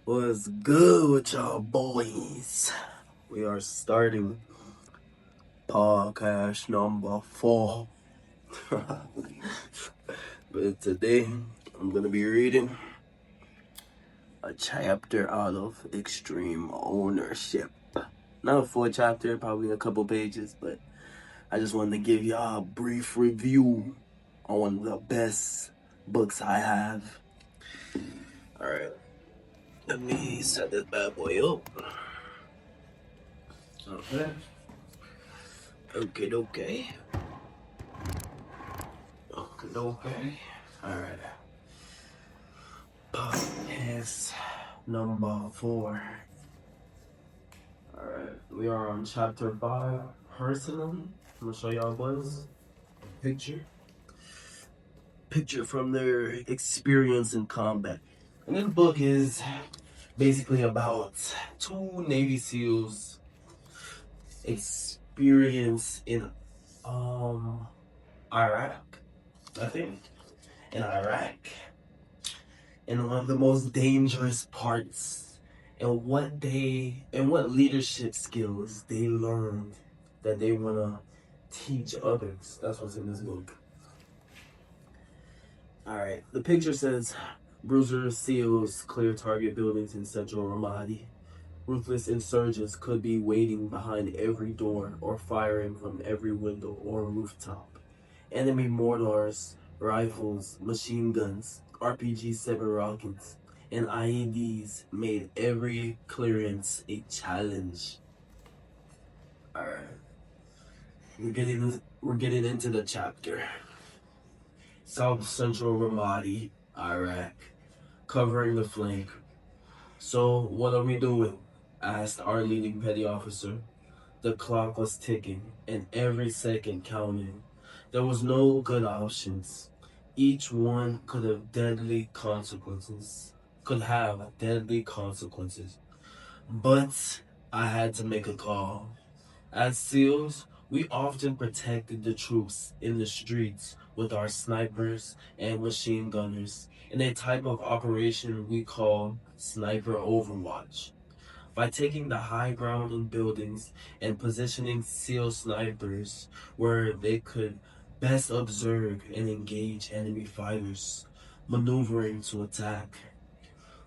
What's good with y'all boys? We are starting podcast number 4. But today I'm gonna be reading a chapter out of Extreme Ownership. Not a full chapter, probably a couple pages, but I just wanted to give y'all a brief review on one of the best books I have. Alright, let me set this bad boy up. Okay. Okay. Alright. Podcast number 4. Alright. We are on chapter 5. Personally, I'm gonna show y'all boys a picture from their experience in combat. And this book is basically about 2 Navy SEALs experience in Iraq, I think. In Iraq. And one of the most dangerous parts and what leadership skills they learned that they wanna teach others. That's what's in this book. Alright, the picture says Bruiser SEALs clear target buildings in central Ramadi. Ruthless insurgents could be waiting behind every door or firing from every window or rooftop. Enemy mortars, rifles, machine guns, RPG-7 rockets, and IEDs made every clearance a challenge. Alright. We're getting into the chapter. South Central Ramadi, Iraq. Covering the flank. So, what are we doing? Asked our leading petty officer. The clock was ticking, and every second counted. There was no good options. Each one could have deadly consequences. But I had to make a call. As SEALs, we often protected the troops in the streets with our snipers and machine gunners in a type of operation we call sniper overwatch. By taking the high ground in buildings and positioning SEAL snipers where they could best observe and engage enemy fighters, maneuvering to attack,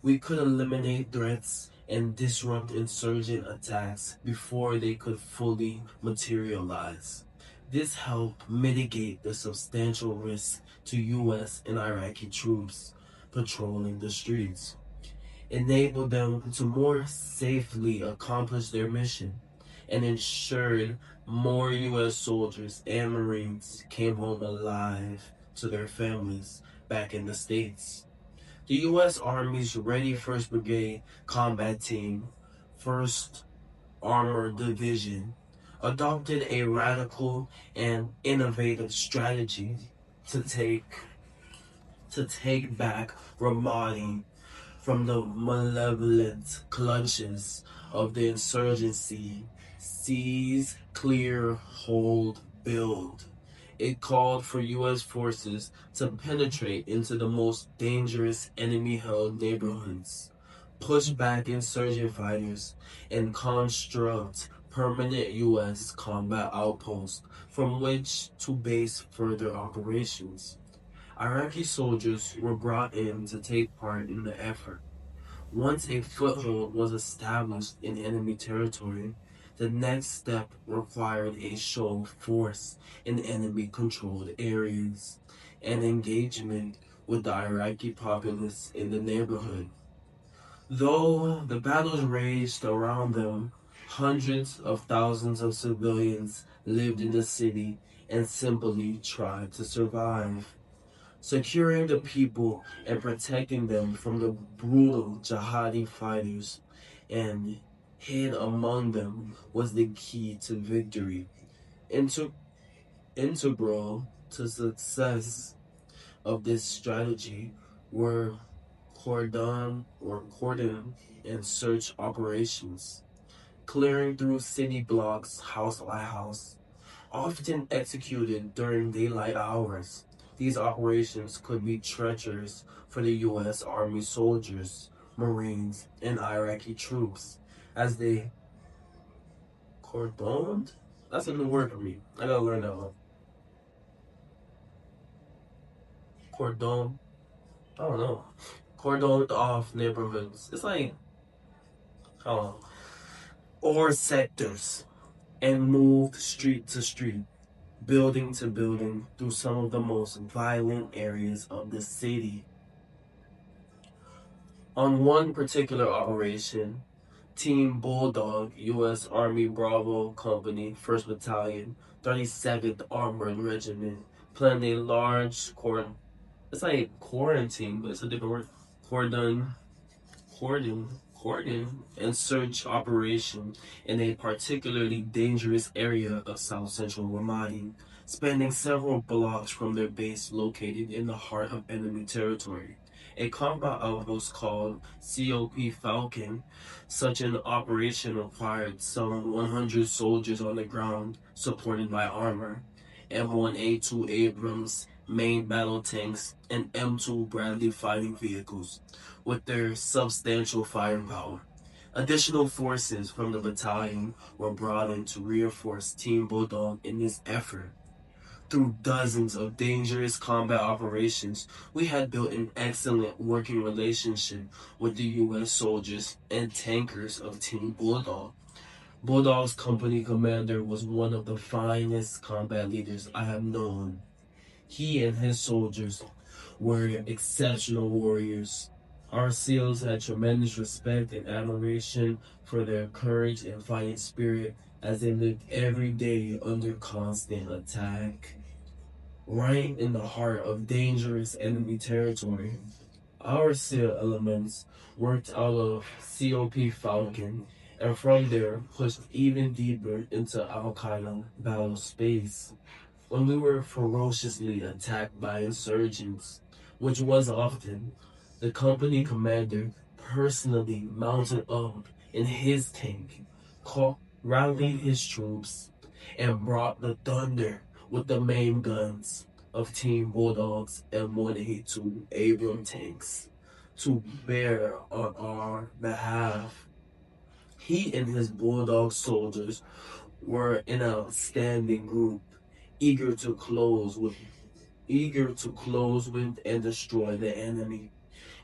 we could eliminate threats and disrupt insurgent attacks before they could fully materialize. This helped mitigate the substantial risk to U.S. and Iraqi troops patrolling the streets, enabled them to more safely accomplish their mission, and ensured more U.S. soldiers and Marines came home alive to their families back in the States. The U.S. Army's Ready 1st Brigade Combat Team, 1st Armored Division, adopted a radical and innovative strategy to take back Ramadi from the malevolent clutches of the insurgency. Seize, clear, hold, build. It called for U.S. forces to penetrate into the most dangerous enemy-held neighborhoods, push back insurgent fighters, and construct permanent U.S. combat outposts from which to base further operations. Iraqi soldiers were brought in to take part in the effort. Once a foothold was established in enemy territory, the next step required a show of force in enemy-controlled areas and engagement with the Iraqi populace in the neighborhood. Though the battles raged around them, hundreds of thousands of civilians lived in the city and simply tried to survive. Securing the people and protecting them from the brutal jihadi fighters and hid among them was the key to victory. Integral to success of this strategy were cordon and search operations, clearing through city blocks house by house, often executed during daylight hours. These operations could be treacherous for the U.S. Army soldiers Marines, and Iraqi troops as they cordoned. That's a new word for me. I gotta learn that one. Cordon. I don't know. Cordoned off neighborhoods. It's like, I don't know. Or sectors. And moved street to street, building to building through some of the most violent areas of the city. On one particular operation, Team Bulldog, U.S. Army Bravo Company, 1st Battalion, 37th Armored Regiment, planned a large it's like quarantine, but it's a different word. Cordon, and search operation in a particularly dangerous area of South Central Ramadi, spanning several blocks from their base located in the heart of enemy territory. A combat outpost called COP Falcon. Such an operation required some 100 soldiers on the ground, supported by armor, M1A2 Abrams main battle tanks, and M2 Bradley fighting vehicles with their substantial firepower. Additional forces from the battalion were brought in to reinforce Team Bulldog in this effort. Through dozens of dangerous combat operations, we had built an excellent working relationship with the U.S. soldiers and tankers of Team Bulldog. Bulldog's company commander was one of the finest combat leaders I have known. He and his soldiers were exceptional warriors. Our SEALs had tremendous respect and admiration for their courage and fighting spirit as they lived every day under constant attack. Right in the heart of dangerous enemy territory, our SEAL elements worked out of COP Falcon and from there pushed even deeper into Al Qaeda battle space. When we were ferociously attacked by insurgents, which was often, the company commander personally mounted up in his tank, rallied his troops, and brought the thunder with the main guns of Team Bulldog's M1A2 Abram tanks to bear on our behalf. He and his Bulldog soldiers were an outstanding group, eager to close with and destroy the enemy,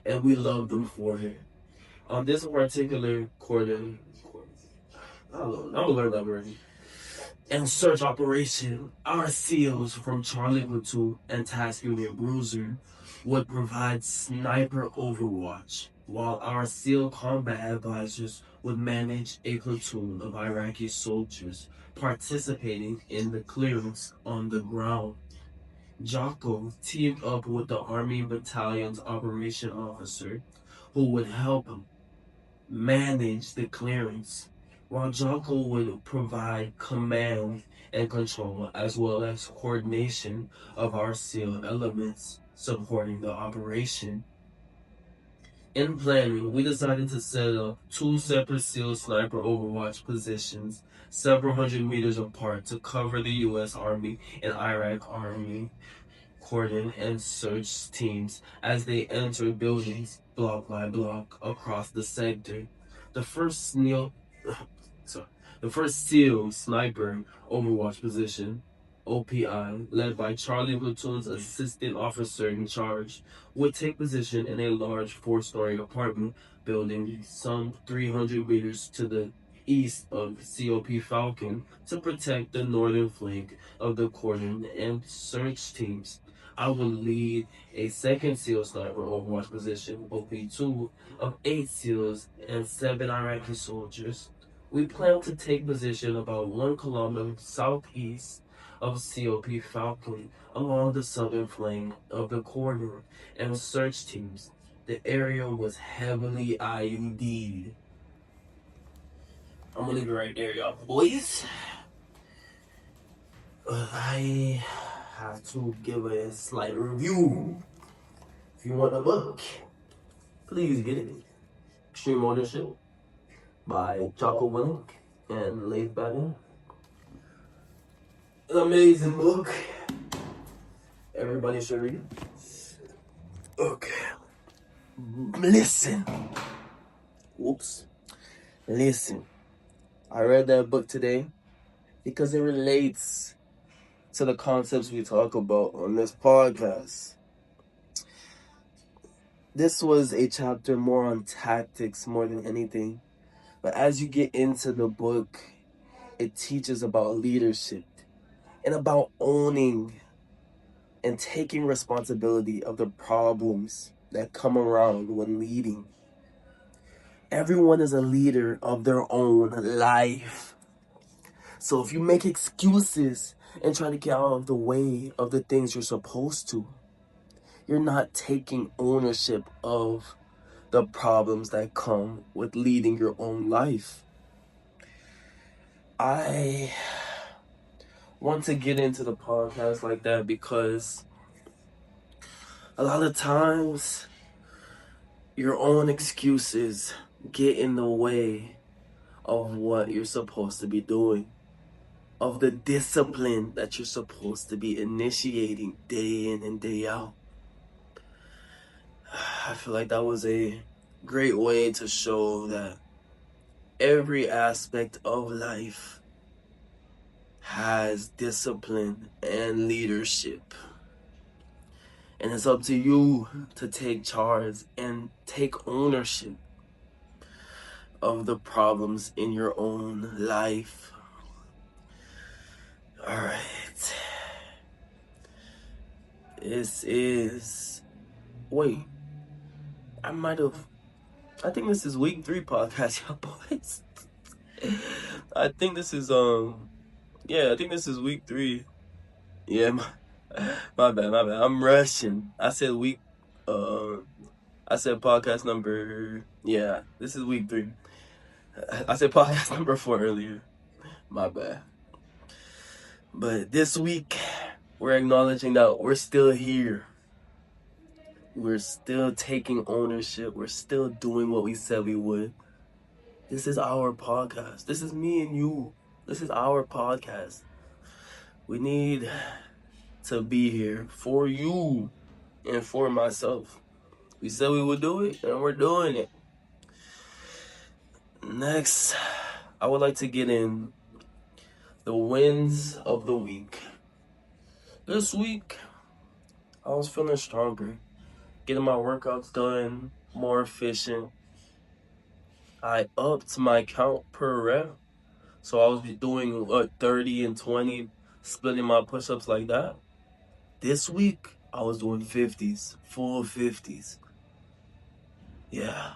and we loved them for it. On this particular quarter, I'm gonna learn that word. And search operation, our SEALs from Charlie Platoon and Task Unit Bruiser would provide sniper overwatch, while our SEAL combat advisors would manage a platoon of Iraqi soldiers participating in the clearance on the ground. Jocko teamed up with the Army Battalion's operation officer, who would help him manage the clearance, while Jocko would provide command and control as well as coordination of our SEAL elements supporting the operation. In planning, we decided to set up two separate SEAL sniper overwatch positions several hundred meters apart to cover the U.S. Army and Iraq Army cordon and search teams as they entered buildings block by block across the sector. The first SEAL, the first SEAL sniper overwatch position, OPI, led by Charlie Platoon's assistant officer in charge, would take position in a large four-story apartment building some 300 meters to the east of COP Falcon to protect the northern flank of the cordon and search teams. I will lead a second SEAL sniper overwatch position, OP2, of 8 SEALs and 7 Iraqi soldiers. We plan to take position about 1 kilometer southeast of COP Falcon along the southern flank of the cordon and search teams. The area was heavily IED'd. I'm gonna leave it right there, y'all boys. I have to give a slight review. If you want a book, please get it. Extreme Ownership by Jocko Willink and Leif Batten. An amazing book. Everybody should read it. Okay. Listen. Oops. Listen, I read that book today because it relates to the concepts we talk about on this podcast. This was a chapter more on tactics more than anything. But as you get into the book, it teaches about leadership and about owning and taking responsibility of the problems that come around when leading. Everyone is a leader of their own life. So if you make excuses and try to get out of the way of the things you're supposed to, you're not taking ownership of the problems that come with leading your own life. I want to get into the podcast like that because a lot of times your own excuses get in the way of what you're supposed to be doing, of the discipline that you're supposed to be initiating day in and day out. I feel like that was a great way to show that every aspect of life has discipline and leadership. And it's up to you to take charge and take ownership of the problems in your own life. Alright. This is... Wait. I think this is week 3 podcast, y'all boys. I think this is week 3. Yeah, my bad. I'm rushing. I said podcast number, this is week 3. I said podcast number 4 earlier. My bad. But this week, we're acknowledging that we're still here. We're still taking ownership. We're still doing what we said we would. This is our podcast. This is me and you. This is our podcast. We need to be here for you and for myself. We said we would do it, and we're doing it. Next, I would like to get in the wins of the week. This week, I was feeling stronger. Getting my workouts done, more efficient. I upped my count per rep. So I was doing 30 and 20, splitting my push-ups like that. This week, I was doing 50s, full 50s. Yeah.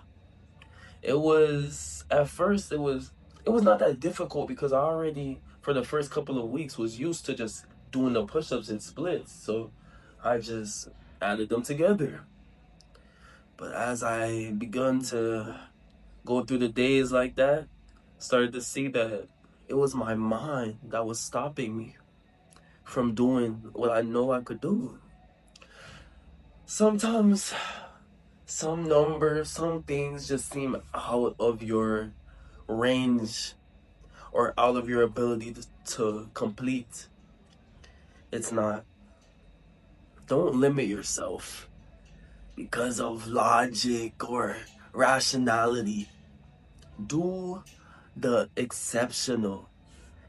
At first it was not that difficult because I already, for the first couple of weeks, was used to just doing the push-ups in splits. So I just added them together. But as I begun to go through the days like that, started to see that it was my mind that was stopping me from doing what I know I could do. Sometimes some numbers, some things just seem out of your range or out of your ability to complete. It's not. Don't limit yourself because of logic or rationality. Do the exceptional.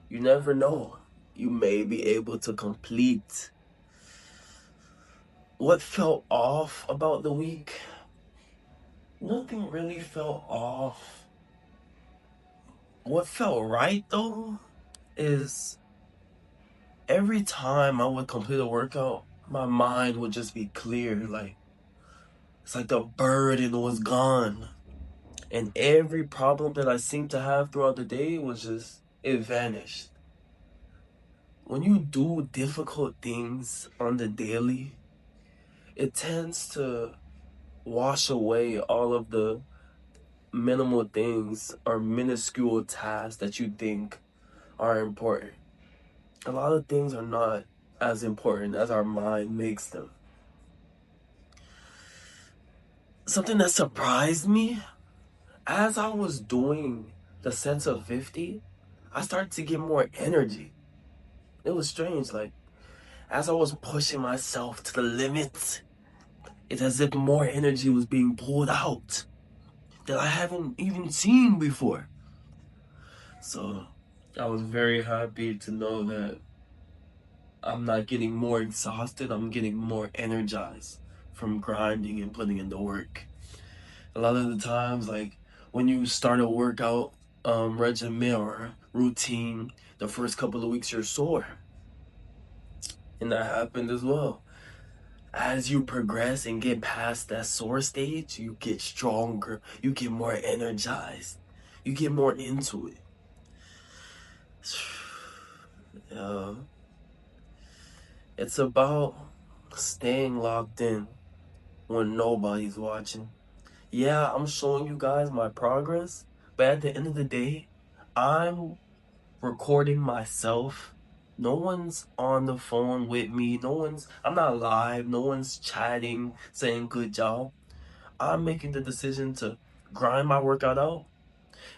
You never know. You may be able to complete. What felt off about the week? Nothing really felt off. What felt right though is every time I would complete a workout, my mind would just be clear. It's like the burden was gone. And every problem that I seemed to have throughout the day it vanished. When you do difficult things on the daily, it tends to wash away all of the minimal things or minuscule tasks that you think are important. A lot of things are not as important as our mind makes them. Something that surprised me, as I was doing the sets of 50, I started to get more energy. It was strange, as I was pushing myself to the limit, it's as if more energy was being pulled out. that I haven't even seen before. So I was very happy to know that I'm not getting more exhausted, I'm getting more energized from grinding and putting in the work. A lot of the times, like when you start a workout regimen or routine, the first couple of weeks you're sore. And that happened as well. As you progress and get past that sore stage, you get stronger, you get more energized, you get more into it. It's about staying locked in when nobody's watching. Yeah, I'm showing you guys my progress, but at the end of the day, I'm recording myself. No one's on the phone with me. I'm not live. No one's chatting, saying good job. I'm making the decision to grind my workout out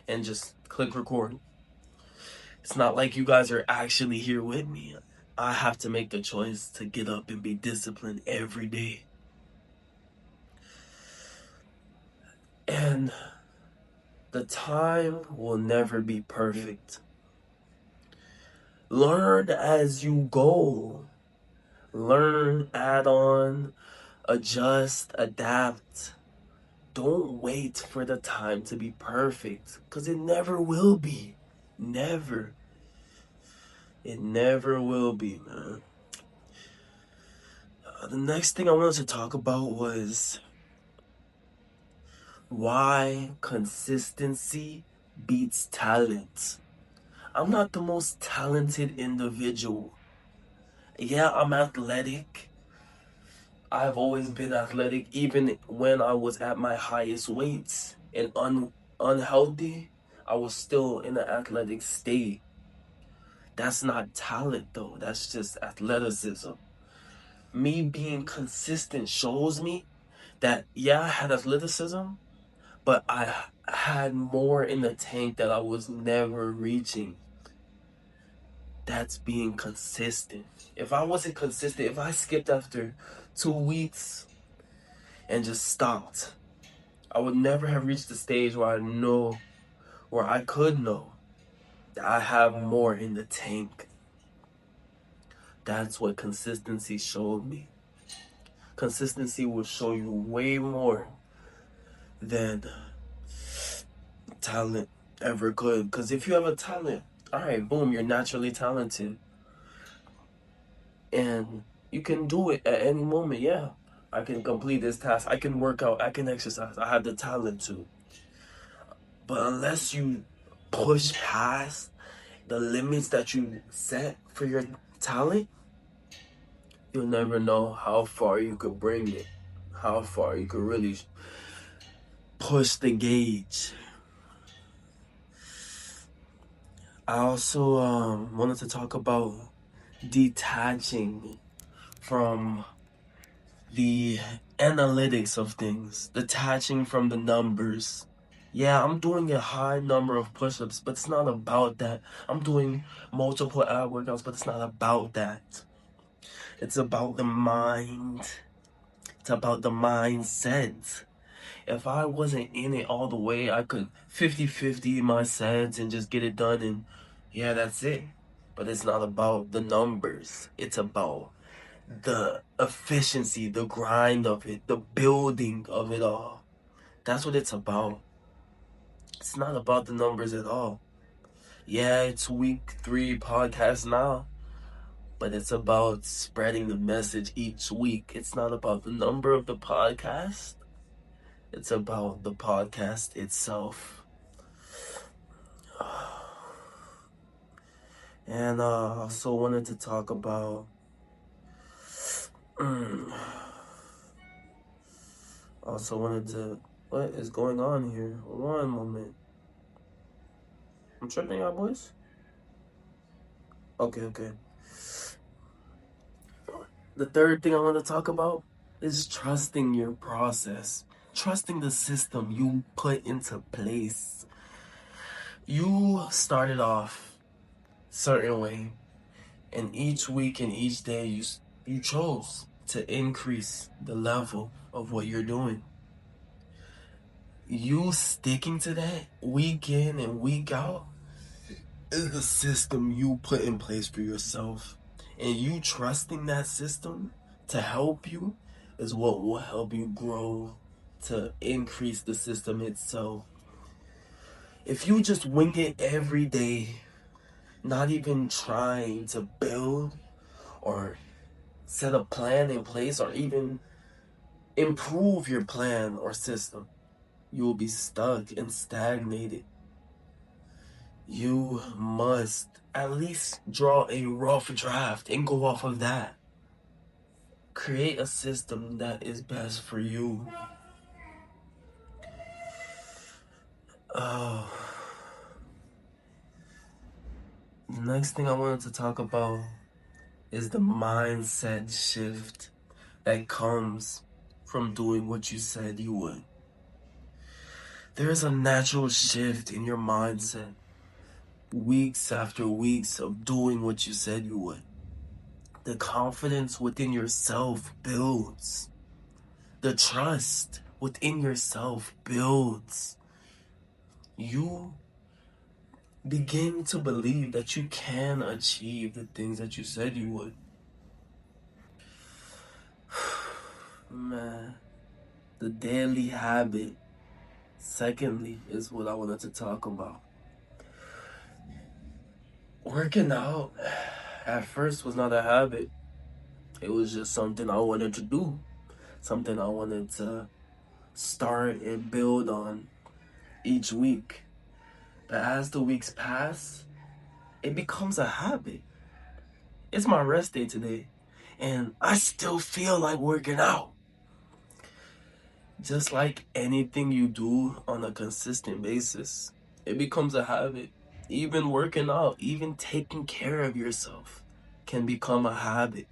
and just click record. It's not like you guys are actually here with me. I have to make the choice to get up and be disciplined every day. And the time will never be perfect. Learn as you go. Learn, add on, adjust, adapt. Don't wait for the time to be perfect, because it never will be. Never. It never will be, man. The next thing I wanted to talk about was why consistency beats talent. I'm not the most talented individual. Yeah, I'm athletic. I've always been athletic, even when I was at my highest weights and unhealthy. I was still in an athletic state. That's not talent, though. That's just athleticism. Me being consistent shows me that, yeah, I had athleticism, but I had more in the tank that I was never reaching. That's being consistent. If I wasn't consistent, if I skipped after 2 weeks and just stopped, I would never have reached the stage where I could know that I have more in the tank. That's what consistency showed me. Consistency will show you way more than talent ever could. Because if you have a talent, all right, boom, you're naturally talented. And you can do it at any moment, yeah. I can complete this task. I can work out. I can exercise. I have the talent to. But unless you push past the limits that you set for your talent, you'll never know how far you could bring it. How far you could really push the gauge. I also wanted to talk about detaching from the analytics of things, detaching from the numbers. Yeah, I'm doing a high number of push-ups, but it's not about that. I'm doing multiple ab workouts, but it's not about that. It's about the mind. It's about the mindset. If I wasn't in it all the way, I could 50-50 my sets and just get it done, and yeah, that's it. But it's not about the numbers. It's about the efficiency, the grind of it, the building of it all. That's what it's about. It's not about the numbers at all. Yeah, it's week 3 podcast now, but it's about spreading the message each week. It's not about the number of the podcast. It's about the podcast itself. And I also wanted to talk about what is going on here? One moment. I'm tripping out, boys? Okay. The third thing I want to talk about is trusting your process. Trusting the system you put into place. You started off certain way, and each week and each day you chose to increase the level of what you're doing. You sticking to that week in and week out is the system you put in place for yourself. And you trusting that system to help you is what will help you grow to increase the system itself. If you just wing it every day, not even trying to build or set a plan in place or even improve your plan or system, you will be stuck and stagnated. You must at least draw a rough draft and go off of that. Create a system that is best for you. The next thing I wanted to talk about is the mindset shift that comes from doing what you said you would. There is a natural shift in your mindset weeks after weeks of doing what you said you would. The confidence within yourself builds. The trust within yourself builds. You begin to believe that you can achieve the things that you said you would. Man, the daily habit, secondly, is what I wanted to talk about. Working out at first was not a habit. It was just something I wanted to do, something I wanted to start and build on each week. But as the weeks pass, it becomes a habit. It's my rest day today, and I still feel like working out. Just like anything you do on a consistent basis, it becomes a habit. Even working out, even taking care of yourself can become a habit.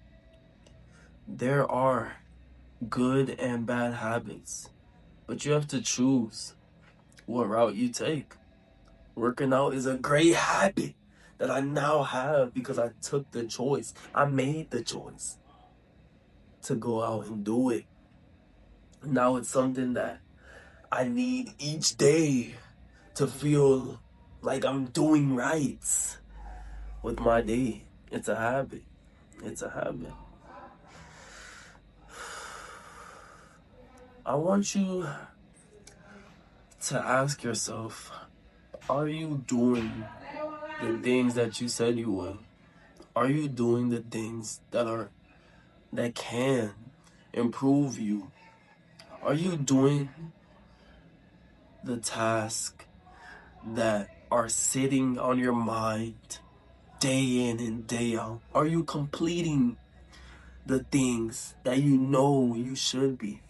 There are good and bad habits, but you have to choose what route you take. Working out is a great habit that I now have because I took the choice. I made the choice to go out and do it. Now it's something that I need each day to feel like I'm doing right with my day. It's a habit. It's a habit. I want you to ask yourself, are you doing the things that you said you would? Are you doing the things that can improve you? Are you doing the task that are sitting on your mind day in and day out? Are you completing the things that you know you should be?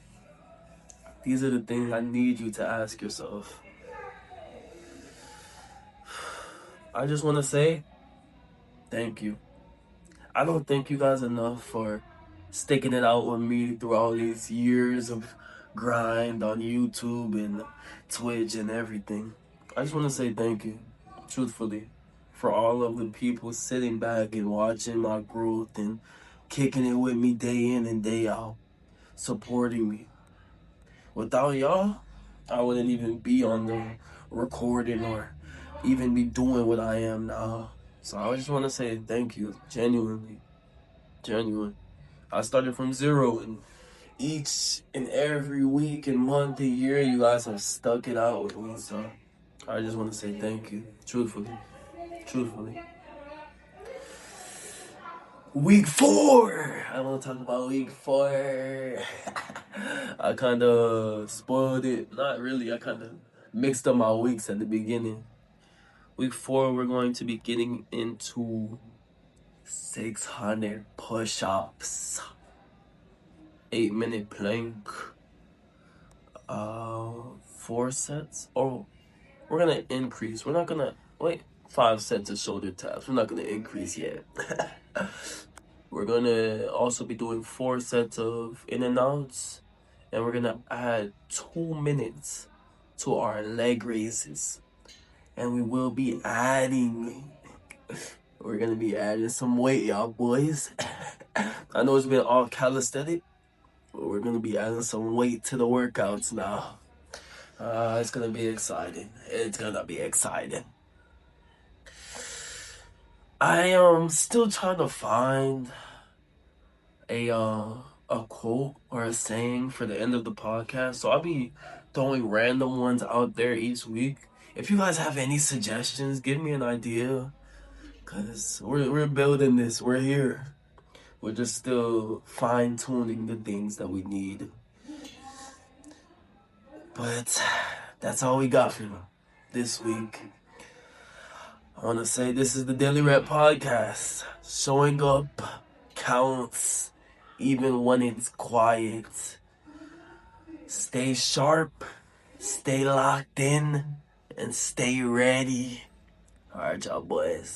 These are the things I need you to ask yourself. I just want to say thank you. I don't thank you guys enough for sticking it out with me through all these years of grind on YouTube and Twitch and everything. I just want to say thank you, truthfully, for all of the people sitting back and watching my growth and kicking it with me day in and day out, supporting me. Without y'all, I wouldn't even be on the recording or even be doing what I am now. So I just want to say thank you, genuinely. I started from zero, and each and every week and month and year, you guys have stuck it out with me. So I just want to say thank you, truthfully. Week 4. I want to talk about week 4. I kind of spoiled it. Not really. I kind of mixed up my weeks at the beginning. Week 4, we're going to be getting into 600 push-ups, 8-minute plank, 4 sets. Oh, we're gonna increase. We're not gonna 5 sets of shoulder taps. We're not gonna increase yet. We're gonna also be doing 4 sets of in and outs, and we're gonna add 2 minutes to our leg raises. And we will be adding, we're gonna be adding some weight, y'all boys. I know it's been all calisthenic, but we're gonna be adding some weight to the workouts now. It's gonna be exciting. It's gonna be exciting. I am still trying to find a quote or a saying for the end of the podcast. So I'll be throwing random ones out there each week. If you guys have any suggestions, give me an idea. Cause we're building this. We're here. We're just still fine tuning the things that we need. But that's all we got for this week. I want to say this is the Daily Rep Podcast. Showing up counts even when it's quiet. Stay sharp, stay locked in, and stay ready. All right, y'all boys.